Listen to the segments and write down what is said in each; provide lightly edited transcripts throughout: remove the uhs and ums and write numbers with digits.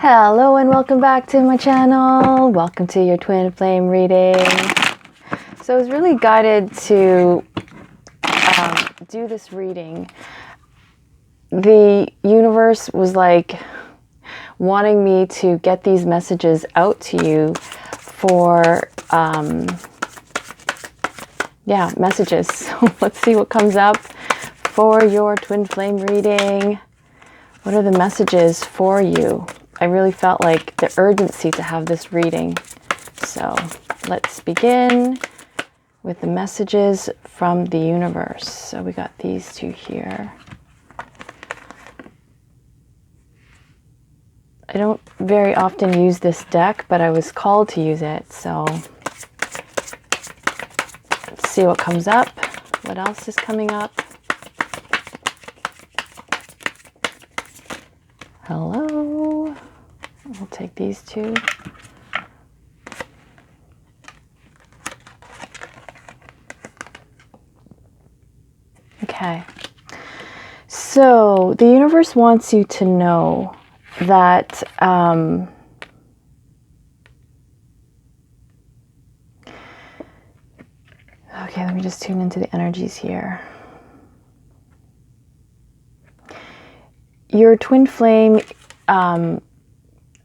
Hello and welcome back to my channel. Welcome to your twin flame reading. So I was really guided to do this reading. The universe was like wanting me to get these messages out to you for messages. So let's see what comes up for your twin flame reading. What are the messages for you? I really felt like the urgency to have this reading. So let's begin with the messages from the universe. So we got these two here. I don't very often use this deck, but I was called to use it. So let's see what comes up. What else is coming up? Hello. We'll take these two. Okay. So the universe wants you to know that okay, let me just tune into the energies here. Your twin flame,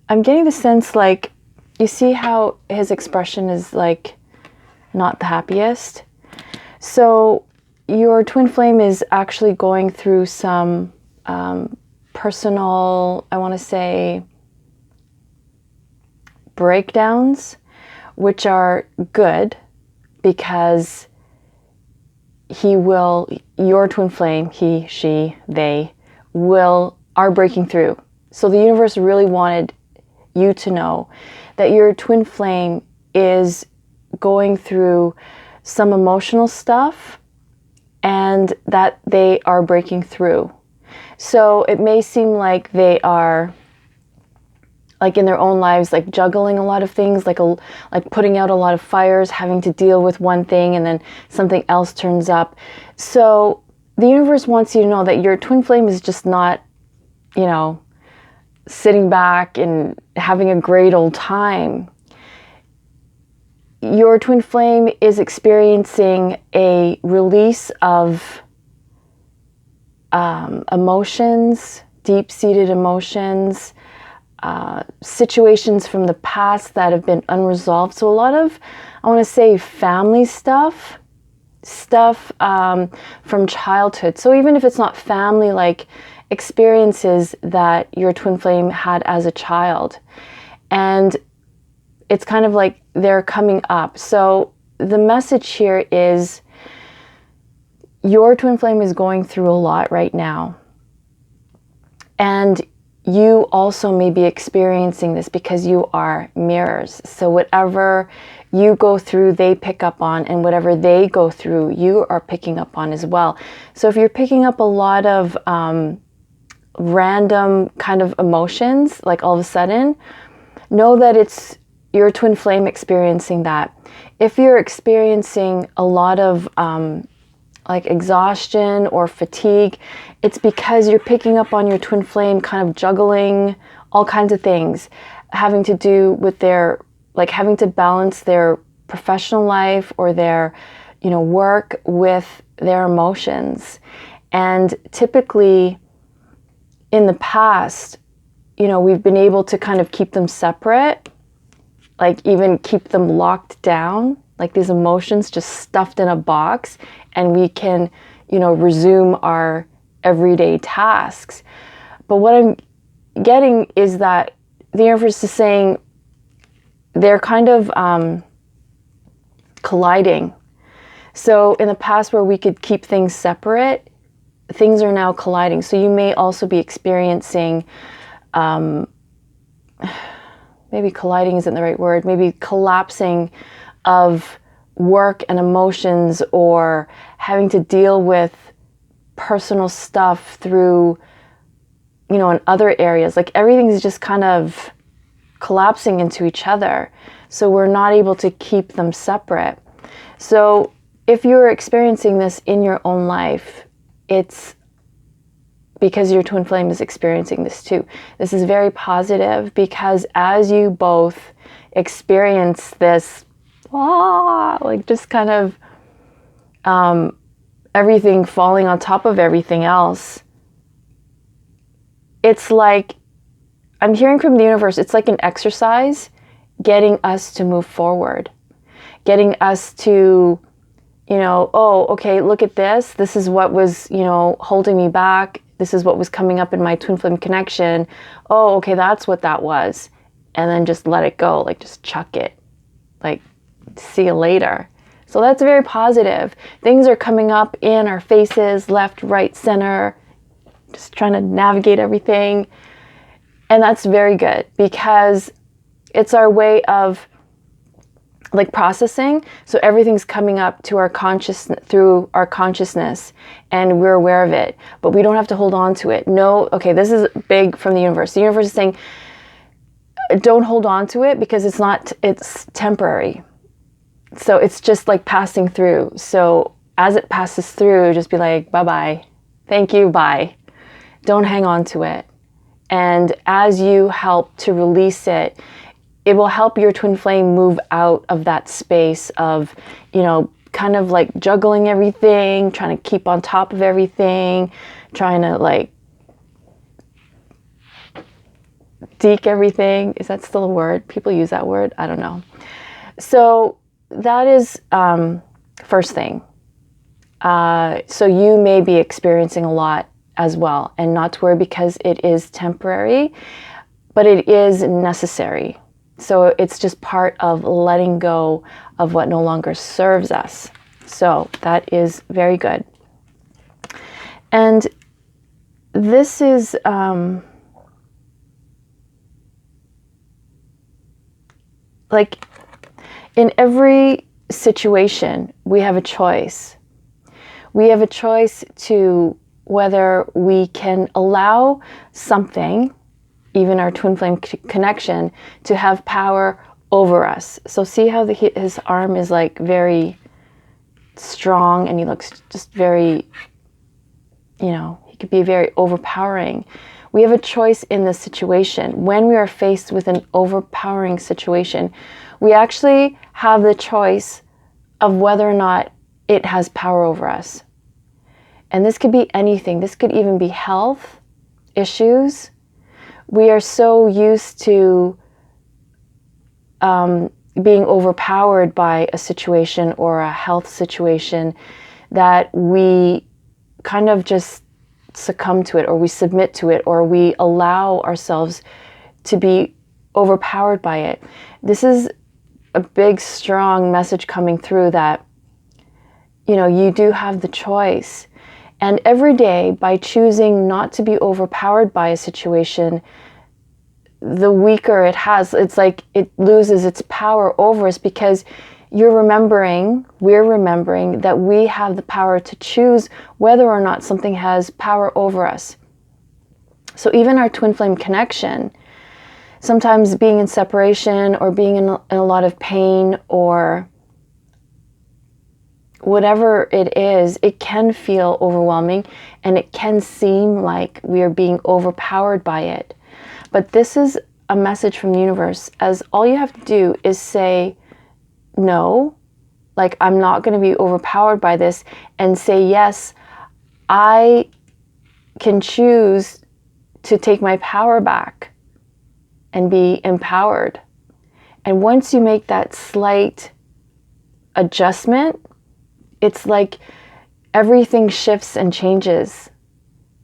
I'm getting the sense like, you see how his expression is like not the happiest? So your twin flame is actually going through some personal, I want to say, breakdowns, which are good because your twin flame, he, she, they, are breaking through. So the universe really wanted you to know that your twin flame is going through some emotional stuff and that they are breaking through. So it may seem like they are, like in their own lives, like juggling a lot of things, like putting out a lot of fires, having to deal with one thing and then something else turns up. So the universe wants you to know that your twin flame is just not, sitting back and having a great old time. Your twin flame is experiencing a release of emotions, deep-seated emotions, situations from the past that have been unresolved. So a lot of, I want to say, family stuff from childhood. So even if it's not family, like experiences that your twin flame had as a child. And it's kind of like they're coming up. So the message here is your twin flame is going through a lot right now. And you also may be experiencing this because you are mirrors. So whatever you go through, they pick up on, and whatever they go through, you are picking up on as well. So if you're picking up a lot of random kind of emotions, like all of a sudden, know that it's your twin flame experiencing that. If you're experiencing a lot of like exhaustion or fatigue, it's because you're picking up on your twin flame kind of juggling all kinds of things, having to do with their, like having to balance their professional life or their, work with their emotions. And typically in the past, we've been able to kind of keep them separate, like even keep them locked down, like these emotions just stuffed in a box, and we can, resume our everyday tasks. But what I'm getting is that the universe is saying they're kind of colliding. So in the past where we could keep things separate, things are now colliding. So you may also be experiencing, maybe colliding isn't the right word, maybe collapsing of work and emotions, or having to deal with personal stuff through, in other areas. Like everything's just kind of collapsing into each other. So we're not able to keep them separate. So if you're experiencing this in your own life, it's because your twin flame is experiencing this too. This is very positive, because as you both experience this, like just kind of everything falling on top of everything else, it's like, I'm hearing from the universe, it's like an exercise getting us to move forward, getting us to, oh, okay, look at this. This is what was, holding me back. This is what was coming up in my twin flame connection. Oh, okay, that's what that was. And then just let it go, like just chuck it, like see you later. So that's very positive. Things are coming up in our faces, left, right, center, just trying to navigate everything. And that's very good, because it's our way of like processing. So everything's coming up to our consciousness, through our consciousness, and we're aware of it, but we don't have to hold on to it. No, okay, this is big from the universe. The universe is saying, don't hold on to it, because it's temporary. So it's just like passing through. So as it passes through, just be like, bye-bye, thank you, bye. Don't hang on to it. And as you help to release it, it will help your twin flame move out of that space of, kind of like juggling everything, trying to keep on top of everything, trying to like deke everything. Is that still a word? People use that word. I don't know. So that is first thing. So you may be experiencing a lot as well, and not to worry, because it is temporary, but it is necessary. So it's just part of letting go of what no longer serves us. So that is very good. And this is like in every situation, we have a choice. We have a choice to whether we can allow something, even our twin flame connection, to have power over us. So see how his arm is like very strong, and he looks just very, he could be very overpowering. We have a choice in this situation. When we are faced with an overpowering situation, we actually have the choice of whether or not it has power over us. And this could be anything. This could even be health issues. We are so used to being overpowered by a situation or a health situation that we kind of just succumb to it, or we submit to it, or we allow ourselves to be overpowered by it. This is a big, strong message coming through that, you do have the choice. And every day, by choosing not to be overpowered by a situation, the weaker it has, it's like it loses its power over us, because we're remembering that we have the power to choose whether or not something has power over us. So even our twin flame connection, sometimes being in separation or being in a lot of pain or whatever it is, it can feel overwhelming, and it can seem like we are being overpowered by it. But this is a message from the universe, as all you have to do is say, no, like I'm not going to be overpowered by this, and say, yes, I can choose to take my power back and be empowered. And once you make that slight adjustment, it's like everything shifts and changes,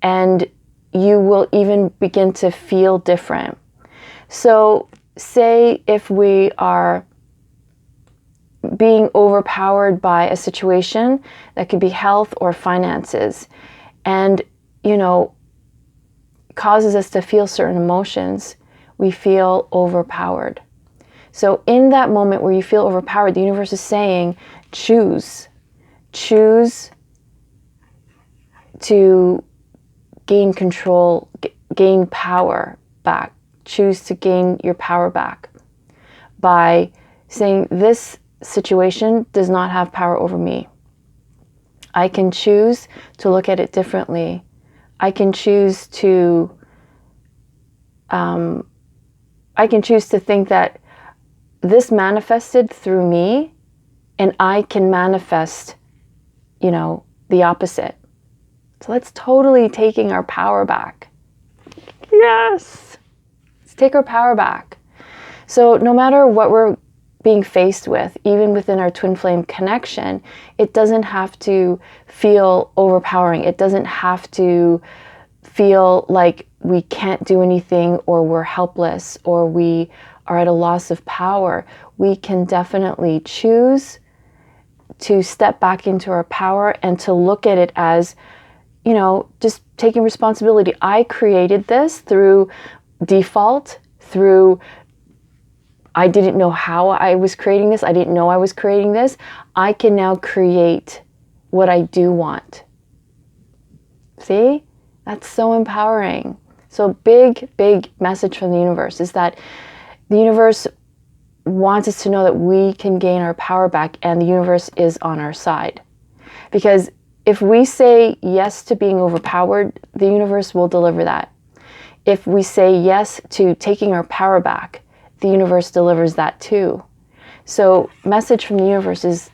and you will even begin to feel different. So say if we are being overpowered by a situation, that could be health or finances, and causes us to feel certain emotions, we feel overpowered. So in that moment where you feel overpowered, the universe is saying, choose to gain control, gain power back. Choose to gain your power back by saying, this situation does not have power over me. I can choose to look at it differently. I can choose to think that this manifested through me, and I can manifest, the opposite. So that's totally taking our power back. Yes. Let's take our power back. So no matter what we're being faced with, even within our twin flame connection, it doesn't have to feel overpowering. It doesn't have to feel like we can't do anything, or we're helpless, or we are at a loss of power. We can definitely choose to step back into our power and to look at it as, just taking responsibility. I created this through default, through I didn't know how I was creating this. I didn't know I was creating this. I can now create what I do want. See? That's so empowering. So big message from the universe is that the universe wants us to know that we can gain our power back, and the universe is on our side. Because if we say yes to being overpowered, the universe will deliver that. If we say yes to taking our power back, the universe delivers that too. So message from the universe is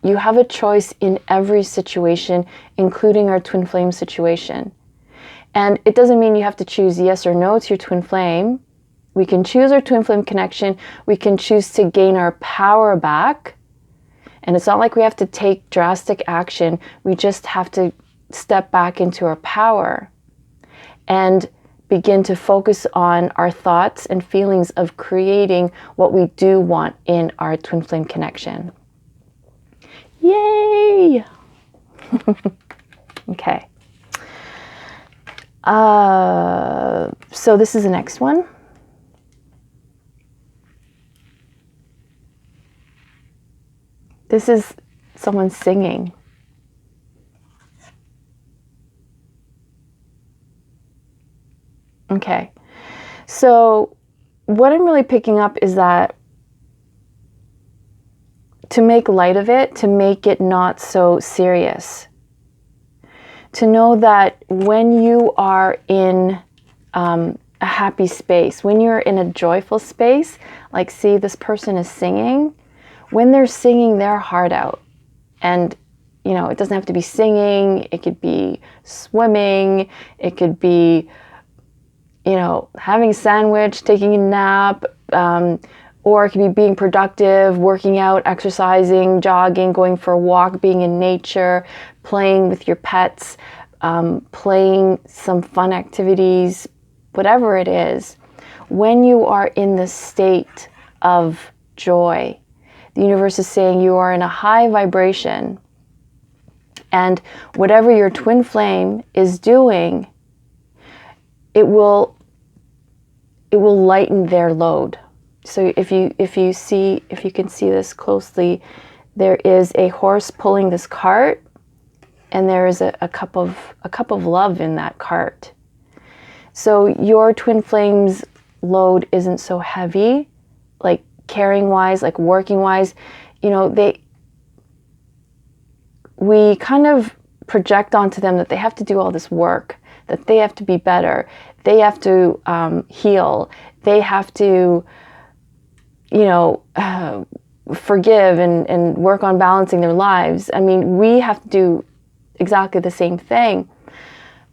you have a choice in every situation, including our twin flame situation. And it doesn't mean you have to choose yes or no to your twin flame. We can choose our twin flame connection. We can choose to gain our power back. And it's not like we have to take drastic action. We just have to step back into our power and begin to focus on our thoughts and feelings of creating what we do want in our twin flame connection. Yay! Okay. So this is the next one. This is someone singing. Okay, so what I'm really picking up is that to make light of it, to make it not so serious, to know that when you are in a happy space, when you're in a joyful space, like see this person is singing, when they're singing their heart out, and it doesn't have to be singing, it could be swimming, it could be having a sandwich, taking a nap, or it could be being productive, working out, exercising, jogging, going for a walk, being in nature, playing with your pets, playing some fun activities, whatever it is. When you are in the state of joy, the universe is saying you are in a high vibration, and whatever your twin flame is doing, it will lighten their load. So if you can see this closely, there is a horse pulling this cart, and there is a cup of love in that cart. So your twin flame's load isn't so heavy, like caring wise, like working wise. We kind of project onto them that they have to do all this work, that they have to be better, they have to heal, they have to, forgive and work on balancing their lives. I mean, we have to do exactly the same thing.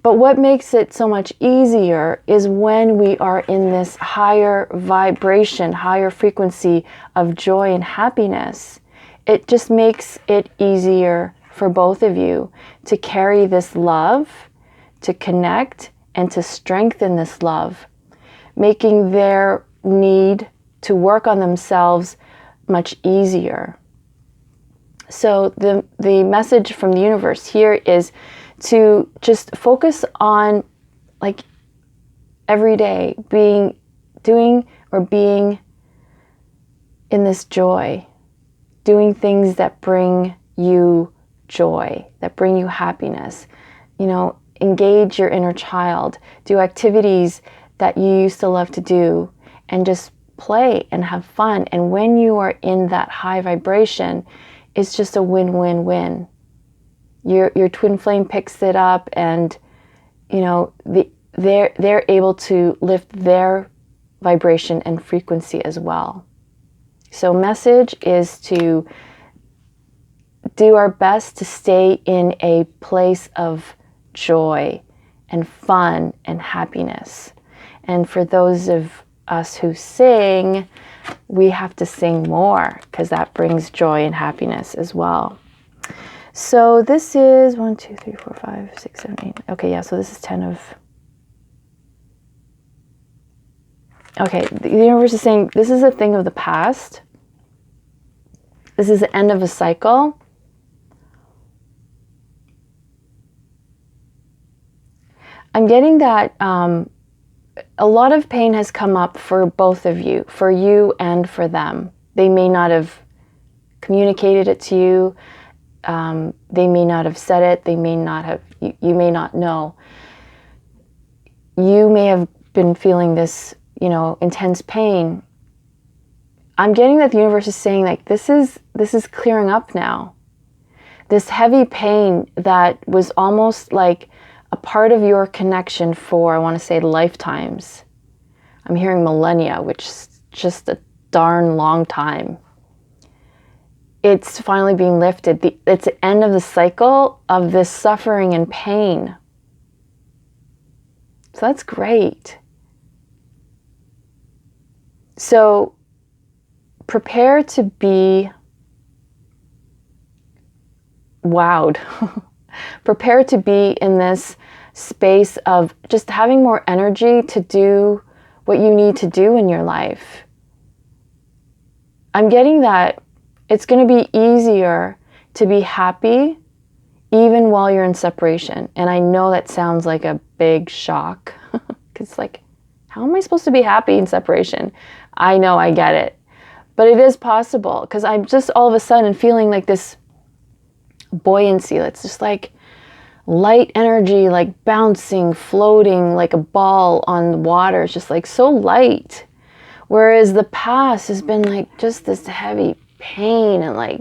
But what makes it so much easier is when we are in this higher vibration, higher frequency of joy and happiness. It just makes it easier for both of you to carry this love, to connect, and to strengthen this love, making their need to work on themselves much easier. So the message from the universe here is to just focus on, like, every day being in this joy, doing things that bring you joy, that bring you happiness. Engage your inner child, do activities that you used to love to do, and just play and have fun. And when you are in that high vibration, it's just a win-win-win. Your twin flame picks it up, and you know, they're able to lift their vibration and frequency as well. So message is to do our best to stay in a place of joy and fun and happiness. And for those of us who sing, we have to sing more because that brings joy and happiness as well. So this is 1, 2, 3, 4, 5, 6, 7, 8. Okay, yeah, so this is 10 of... Okay, the universe is saying this is a thing of the past. This is the end of a cycle. I'm getting that a lot of pain has come up for both of you, for you and for them. They may not have communicated it to you. They may not have said it. They may not have, you may not know. You may have been feeling this, you know, intense pain. I'm getting that the universe is saying like, this is clearing up now. This heavy pain that was almost like a part of your connection for, I want to say, lifetimes. I'm hearing millennia, which is just a darn long time. It's finally being lifted. It's the end of the cycle of this suffering and pain. So that's great. So prepare to be wowed. Prepare to be in this space of just having more energy to do what you need to do in your life. I'm getting that it's going to be easier to be happy even while you're in separation. And I know that sounds like a big shock. Because like, how am I supposed to be happy in separation? I know, I get it. But it is possible because I'm just all of a sudden feeling like this buoyancy. It's just like light energy, like bouncing, floating like a ball on the water. It's just like so light. Whereas the past has been like just this heavy pain and like,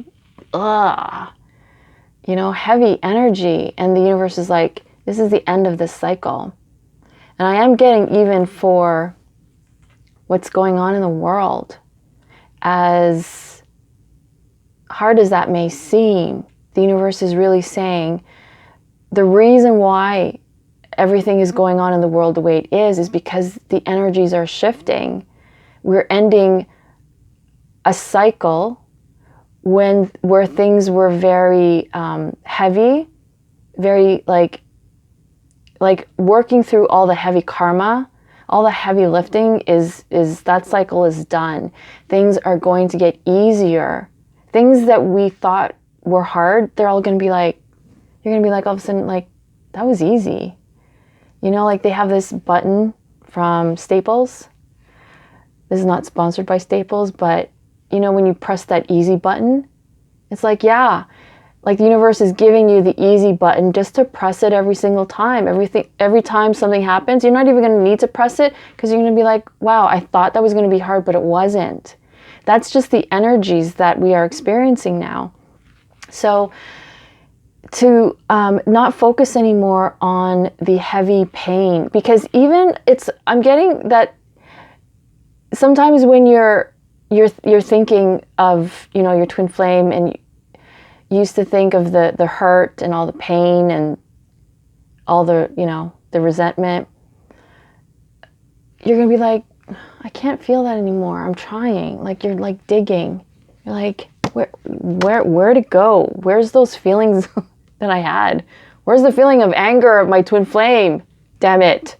you know, heavy energy. And the universe is like, this is the end of this cycle. And I am getting even for what's going on in the world, as hard as that may seem, the universe is really saying the reason why everything is going on in the world the way it is because the energies are shifting. We're ending a cycle where things were very heavy, very like working through all the heavy karma, all the heavy lifting is that cycle is done. Things are going to get easier. Things that we thought were hard, they're all going to be like, you're going to be like all of a sudden like, that was easy. You know, like they have this button from Staples. This is not sponsored by Staples, but you know, when you press that easy button, it's like, yeah, like the universe is giving you the easy button just to press it every single time. Every time something happens, you're not even going to need to press it because you're going to be like, wow, I thought that was going to be hard, but it wasn't. That's just the energies that we are experiencing now. So to not focus anymore on the heavy pain, because even I'm getting that sometimes when you're thinking of, you know, your twin flame and you used to think of the hurt and all the pain and all the, you know, the resentment, you're going to be like, I can't feel that anymore. I'm trying. Like you're like digging. You're like, where to go? Where's those feelings that I had? Where's the feeling of anger of my twin flame? Damn it.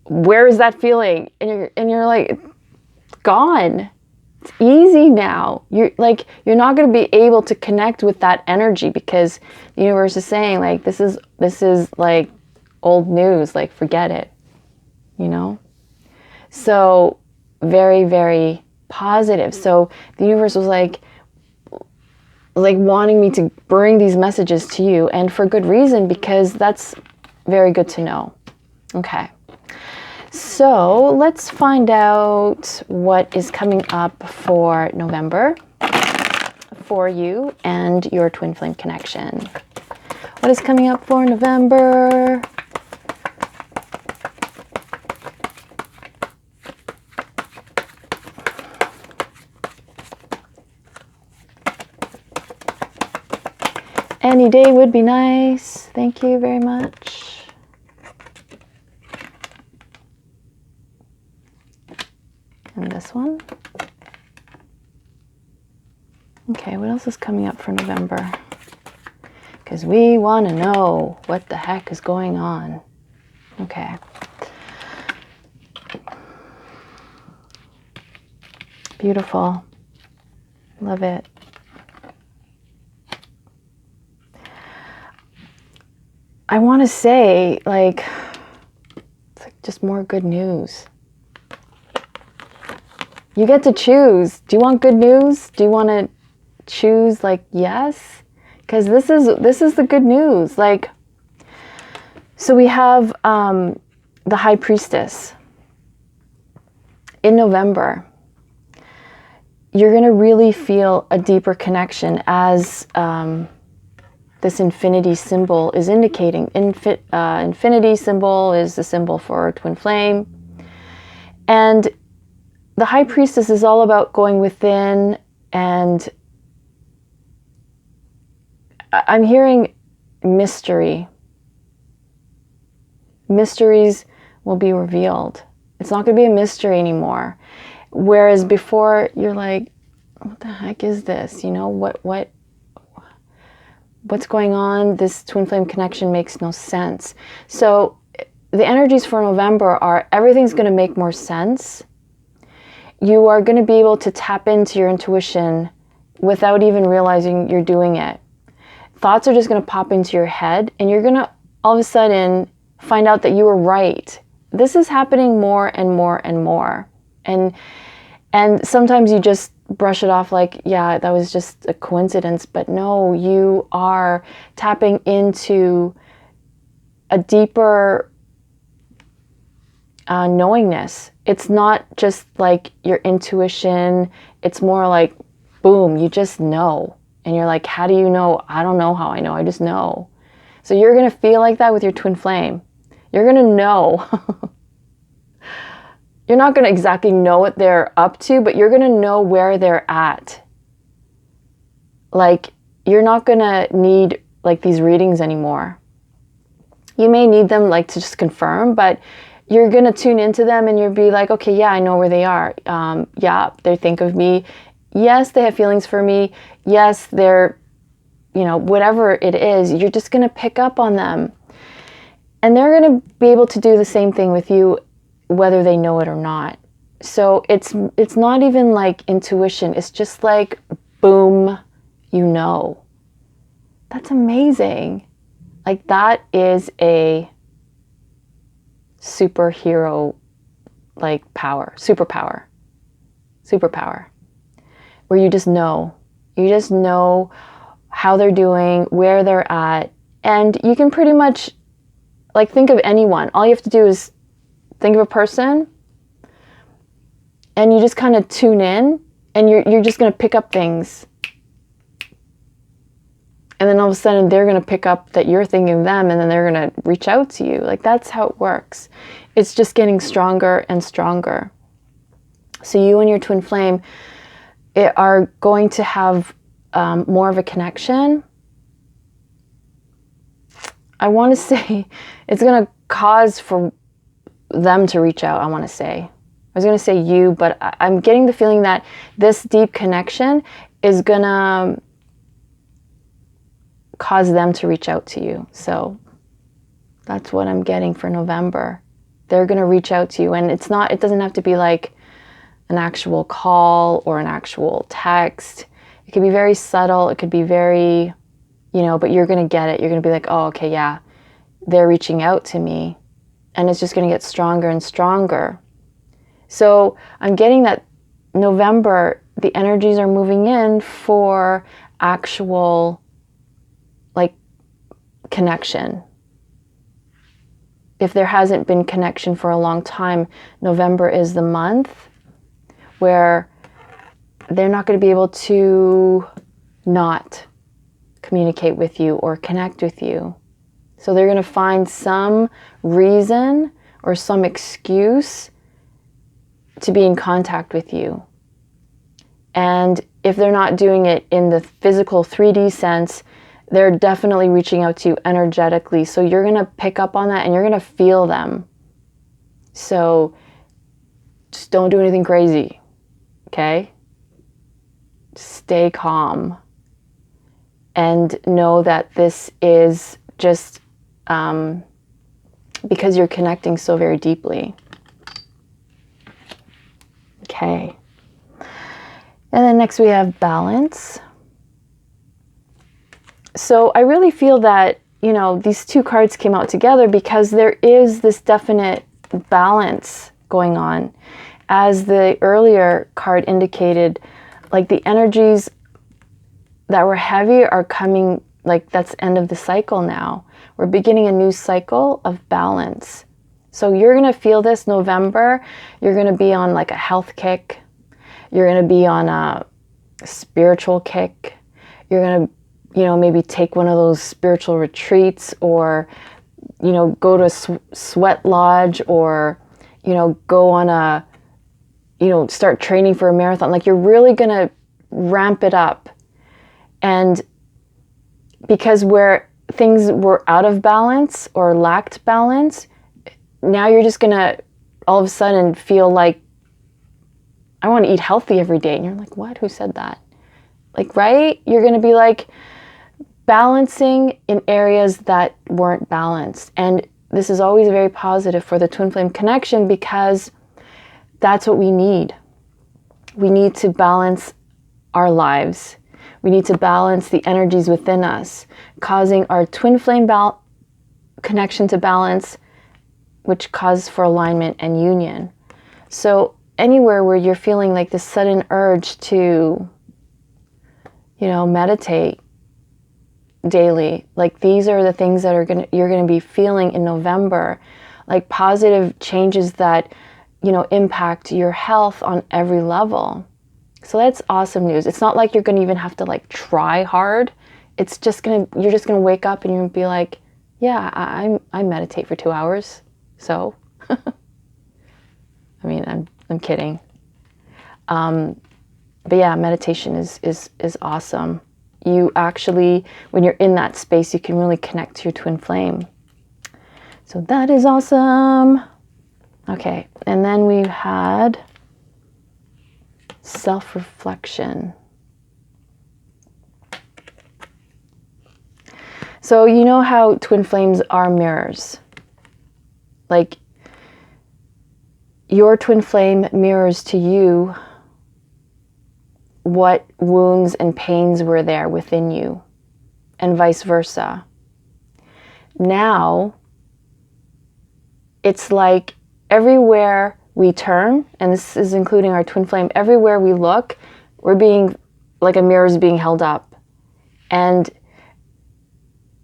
Where is that feeling? And you're like, it's gone. It's easy now. You're not going to be able to connect with that energy because the universe is saying like, this is like old news, like forget it, you know? So very, very positive. So the universe was like wanting me to bring these messages to you, and for good reason, because that's very good to know. Okay. So let's find out what is coming up for November for you and your twin flame connection. What is coming up for November? Any day would be nice. Thank you very much. And this one. Okay, what else is coming up for November? Because we want to know what the heck is going on. Okay. Beautiful. Love it. I want to say, like, it's like just more good news. You get to choose. Do you want good news? Do you want to choose like yes? Because this is the good news. Like, so we have the High Priestess in November. You're going to really feel a deeper connection as this infinity symbol is indicating. Infinity symbol is the symbol for twin flame. And the High Priestess is all about going within, and I'm hearing mystery. Mysteries will be revealed. It's not going to be a mystery anymore. Whereas before you're like, what the heck is this? You know, what's going on? This twin flame connection makes no sense. So the energies for November are everything's going to make more sense. You are going to be able to tap into your intuition without even realizing you're doing it. Thoughts are just going to pop into your head, and you're going to all of a sudden find out that you were right. This is happening more and more and more. And sometimes you just brush it off like, yeah, that was just a coincidence. But no, you are tapping into a deeper knowingness. It's not just like your intuition. It's more like, boom, you just know. And you're like, how do you know? I don't know how I know. I just know. So you're going to feel like that with your twin flame. You're going to know. You're not going to exactly know what they're up to, but you're going to know where they're at. Like, you're not going to need like these readings anymore. You may need them like to just confirm, but you're going to tune into them and you'll be like, okay, yeah, I know where they are. Yeah, they think of me. Yes, they have feelings for me. Yes, they're, you know, whatever it is, you're just going to pick up on them. And they're going to be able to do the same thing with you, whether they know it or not. So it's not even like intuition. It's just like, boom, you know. That's amazing. Like, that is a superhero, like, power, superpower, where you just know how they're doing, where they're at, and you can pretty much like think of anyone. All you have to do is think of a person, and you just kind of tune in, and you're just going to pick up things. And then all of a sudden they're going to pick up that you're thinking of them, and then they're going to reach out to you. Like, that's how it works. It's just getting stronger and stronger. So you and your twin flame are going to have more of a connection. I want to say it's going to cause for them to reach out, I want to say. I was going to say you, but I'm getting the feeling that this deep connection is going to cause them to reach out to you. So that's what I'm getting for November. They're going to reach out to you, and it doesn't have to be like an actual call or an actual text. It could be very subtle. It could be very, but you're going to get it. You're going to be like, oh, okay, yeah, they're reaching out to me. And it's just going to get stronger and stronger. So I'm getting that November, the energies are moving in for actual, like, connection. If there hasn't been connection for a long time, November is the month where they're not going to be able to not communicate with you or connect with you. So they're going to find some reason or some excuse to be in contact with you. And if they're not doing it in the physical 3D sense, they're definitely reaching out to you energetically. So you're going to pick up on that and you're going to feel them. So just don't do anything crazy. Okay? Stay calm. And know that this is just because you're connecting so very deeply. Okay. And then next we have balance. So I really feel that, these two cards came out together because there is this definite balance going on. As the earlier card indicated, like the energies that were heavy are coming, like that's end of the cycle now. We're beginning a new cycle of balance. So you're going to feel this November. You're going to be on like a health kick. You're going to be on a spiritual kick. You're going to, maybe take one of those spiritual retreats, or, go to a sweat lodge, or, go on a, start training for a marathon. Like you're really going to ramp it up. And because where things were out of balance or lacked balance, now you're just going to all of a sudden feel like, I want to eat healthy every day. And you're like, what? Who said that? Like, right? You're going to be like balancing in areas that weren't balanced. And this is always very positive for the twin flame connection, because that's what we need. We need to balance our lives. We need to balance the energies within us, causing our twin flame connection to balance, which causes for alignment and union. So anywhere where you're feeling like this sudden urge to, meditate daily, like these are the things that you're gonna be feeling in November, like positive changes that, impact your health on every level. So that's awesome news. It's not like you're gonna even have to like try hard. It's just you're just gonna wake up and you're gonna be like, yeah, I meditate for 2 hours. So, I mean, I'm kidding. But yeah, meditation is awesome. You actually, when you're in that space, you can really connect to your twin flame. So that is awesome. Okay, and then we had self-reflection. So you know how twin flames are mirrors. Like your twin flame mirrors to you what wounds and pains were there within you, and vice versa. Now, it's like everywhere we turn, and this is including our twin flame, everywhere we look, we're being, like a mirror is being held up. And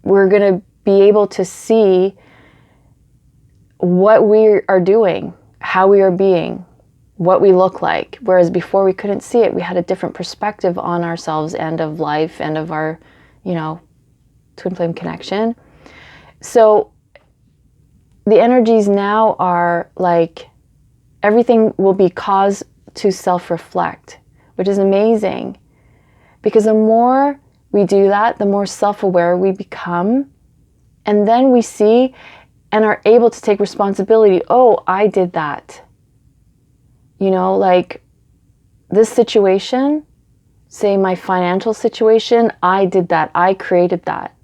we're going to be able to see what we are doing, how we are being, what we look like. Whereas before we couldn't see it, we had a different perspective on ourselves and of life and of our, twin flame connection. So the energies now are like everything will be caused to self-reflect, which is amazing, because the more we do that, the more self-aware we become, and then we see and are able to take responsibility. Oh, I did that. Like this situation, say my financial situation, I did that. I created that.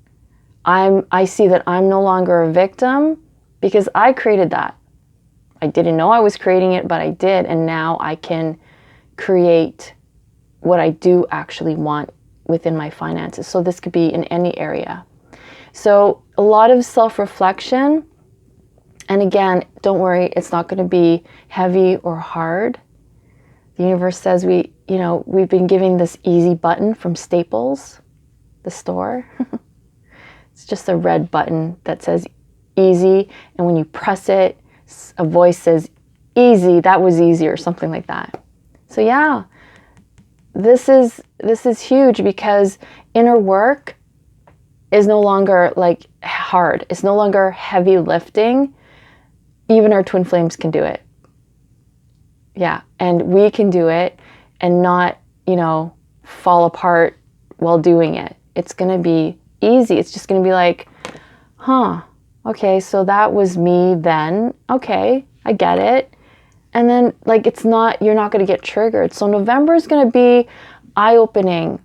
I see that I'm no longer a victim because I created that. I didn't know I was creating it, but I did. And now I can create what I do actually want within my finances. So this could be in any area. So a lot of self-reflection. And again, don't worry, it's not going to be heavy or hard. The universe says we've been given this easy button from Staples, the store. It's just a red button that says easy. And when you press it, a voice says, easy, that was easy, or something like that. So yeah, this is huge, because inner work is no longer like hard. It's no longer heavy lifting. Even our twin flames can do it. Yeah, and we can do it and not, fall apart while doing it. It's going to be easy. It's just going to be like, huh, okay, so that was me then. Okay, I get it. And then like you're not going to get triggered. So November is going to be eye-opening.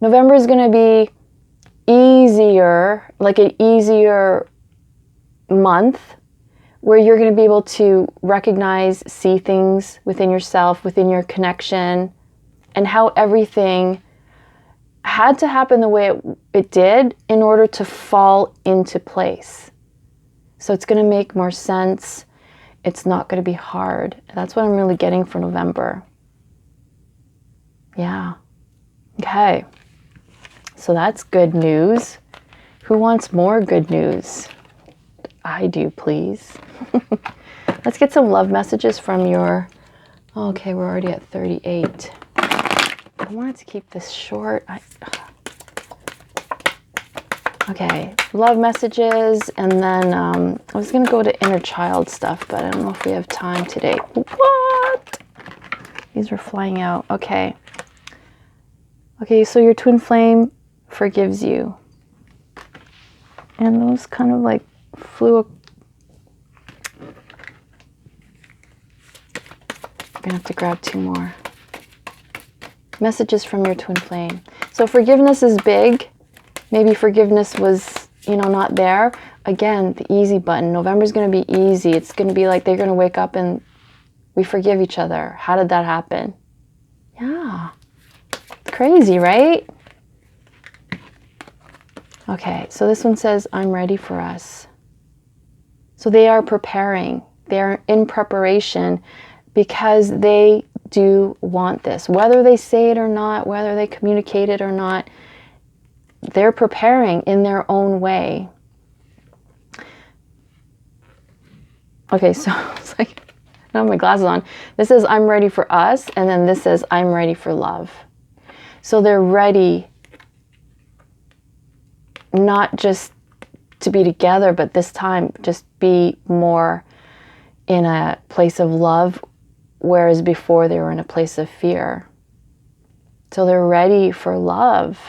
November is going to be easier, like an easier month where you're going to be able to recognize, see things within yourself, within your connection, and how everything had to happen the way it did in order to fall into place. So it's going to make more sense. It's not going to be hard. That's what I'm really getting for November. Yeah. Okay. So that's good news. Who wants more good news? I do, please. Let's get some love messages from your... Okay, we're already at 38. I wanted to keep this short. Okay, love messages, and then I was going to go to Innerchild stuff, but I don't know if we have time today. What? These are flying out. Okay. Okay, so your twin flame forgives you. And those kind of like flew. I'm gonna have to grab 2 more. Messages from your twin flame. So forgiveness is big. Maybe forgiveness was, not there. Again, the easy button. November's gonna be easy. It's gonna be like they're gonna wake up and we forgive each other. How did that happen? Yeah. It's crazy, right? Okay, so this one says, I'm ready for us. So they are preparing. They're in preparation because they do want this. Whether they say it or not, whether they communicate it or not, they're preparing in their own way. Okay, so it's like, I don't have my glasses on. This says, I'm ready for us. And then this says, I'm ready for love. So they're ready not just to be together, but this time just be more in a place of love, whereas before they were in a place of fear. So they're ready for love.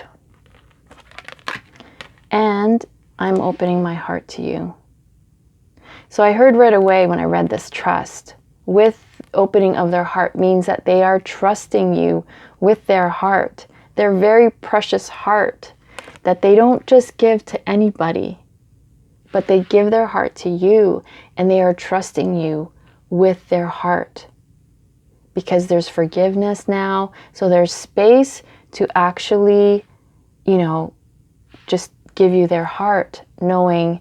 And I'm opening my heart to you. So I heard right away when I read this, trust. With opening of their heart means that they are trusting you with their heart, their very precious heart, that they don't just give to anybody, but they give their heart to you, and they are trusting you with their heart. Because there's forgiveness now, so there's space to actually, just give you their heart, knowing